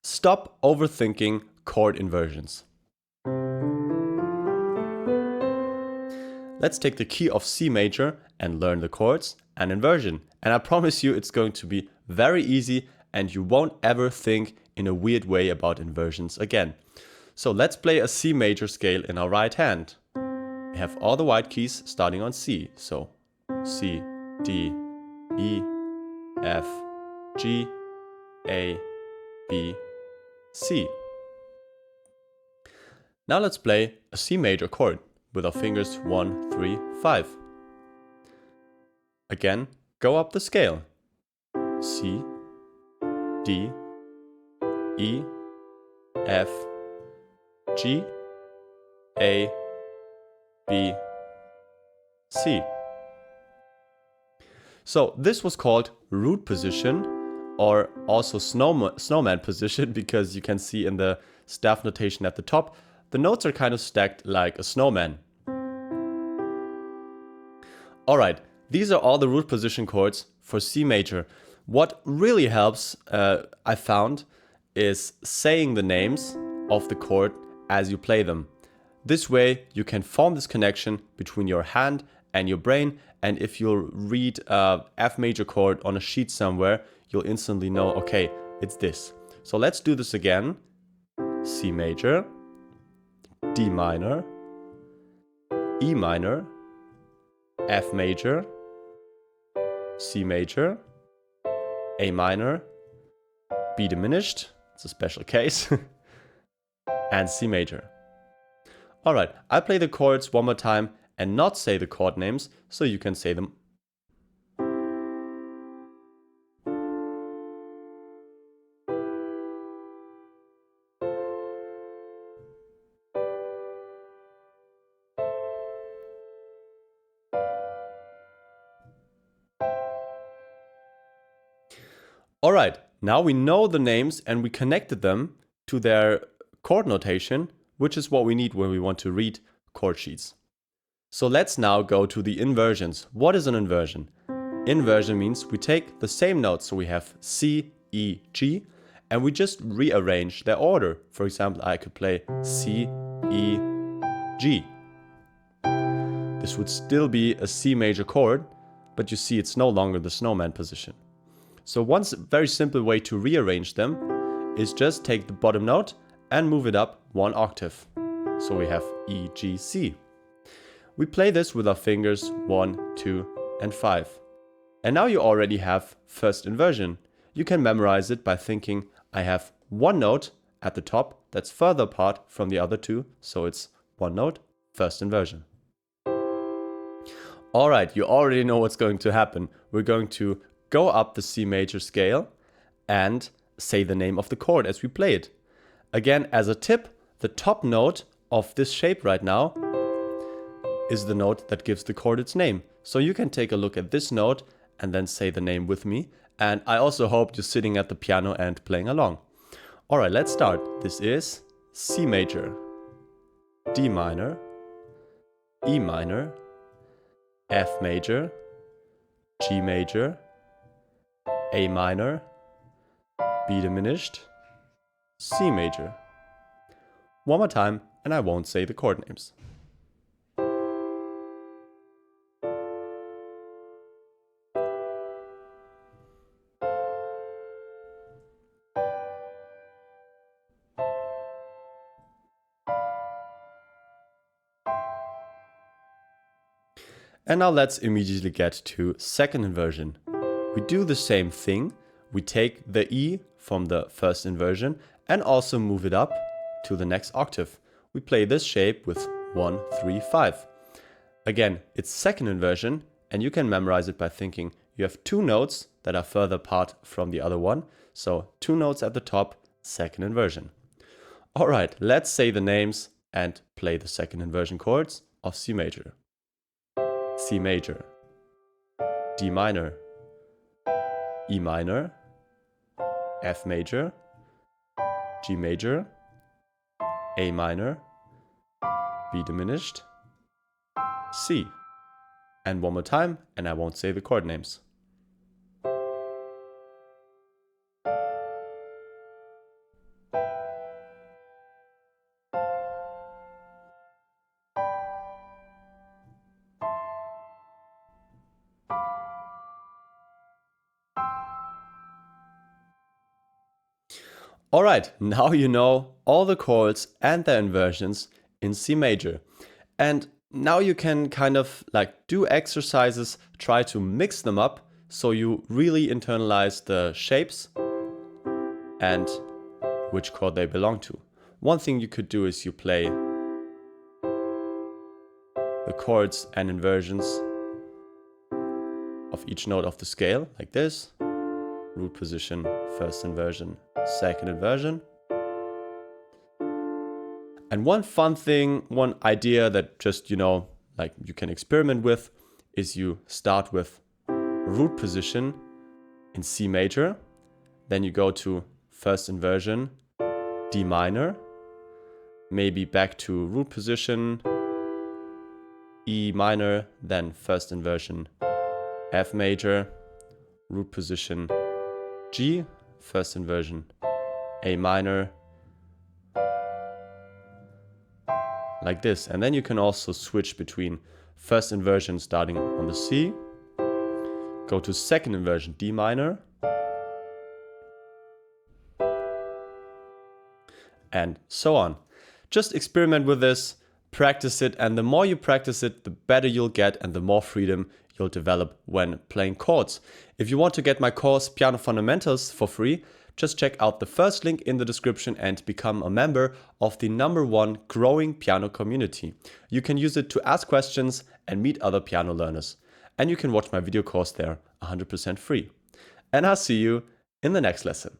Stop overthinking chord inversions. Let's take the key of C major and learn the chords and inversion. And I promise you it's going to be very easy and you won't ever think in a weird way about inversions again. So let's play a C major scale in our right hand. We have all the white keys starting on C. So C, D, E, F, G, A, B, C. Now let's play a C major chord with our fingers 1, 3, 5. Again, go up the scale. C, D, E, F, G, A, B, C. So this was called root position, or also snowman position, because you can see in the staff notation at the top, the notes are kind of stacked like a snowman. Alright, these are all the root position chords for C major. What really helps, I found, is saying the names of the chord as you play them. This way you can form this connection between your hand and your brain, and if you'll read F major chord on a sheet somewhere, you'll instantly know, okay, it's this. So let's do this again. C major, D minor, E minor, F major, C major, A minor, B diminished, it's a special case, and C major. Alright, I'll play the chords one more time and not say the chord names, so you can say them. Alright, now we know the names and we connected them to their chord notation, which is what we need when we want to read chord sheets. So let's now go to the inversions. What is an inversion? Inversion means we take the same notes, so we have C, E, G, and we just rearrange their order. For example, I could play C, E, G. This would still be a C major chord, but you see it's no longer the snowman position. So one very simple way to rearrange them is just take the bottom note and move it up one octave. So we have E, G, C. We play this with our fingers 1, 2, and 5. And now you already have first inversion. You can memorize it by thinking, I have one note at the top that's further apart from the other two, so it's one note, first inversion. Alright, you already know what's going to happen. We're going to go up the C major scale and say the name of the chord as we play it. Again, as a tip, the top note of this shape right now is the note that gives the chord its name. So you can take a look at this note and then say the name with me. And I also hope you're sitting at the piano and playing along. Alright, let's start. This is C major, D minor, E minor, F major, G major, A minor, B diminished, C major. One more time and I won't say the chord names. And now let's immediately get to second inversion. We do the same thing. We take the E from the first inversion and also move it up to the next octave. We play this shape with 1, 3, 5. Again, it's second inversion and you can memorize it by thinking you have two notes that are further apart from the other one. So two notes at the top, second inversion. Alright, let's say the names and play the second inversion chords of C major. C major, D minor, E minor, F major, G major, A minor, B diminished, C. And one more time, and I won't say the chord names. Alright, now you know all the chords and their inversions in C major. And now you can kind of like do exercises, try to mix them up so you really internalize the shapes and which chord they belong to. One thing you could do is you play the chords and inversions of each note of the scale, like this. Root position, first inversion, second inversion. And one fun thing, one idea that just, like you can experiment with is you start with root position in C major, then you go to first inversion, D minor, maybe back to root position, E minor, then first inversion, F major, root position, G, first inversion, A minor, like this. And then you can also switch between first inversion starting on the C, go to second inversion, D minor, and so on. Just experiment with this, practice it, and the more you practice it, the better you'll get and the more freedom you'll develop when playing chords. If you want to get my course Piano Fundamentals for free, just check out the first link in the description and become a member of the #1 growing piano community. You can use it to ask questions and meet other piano learners. And you can watch my video course there 100% free. And I'll see you in the next lesson.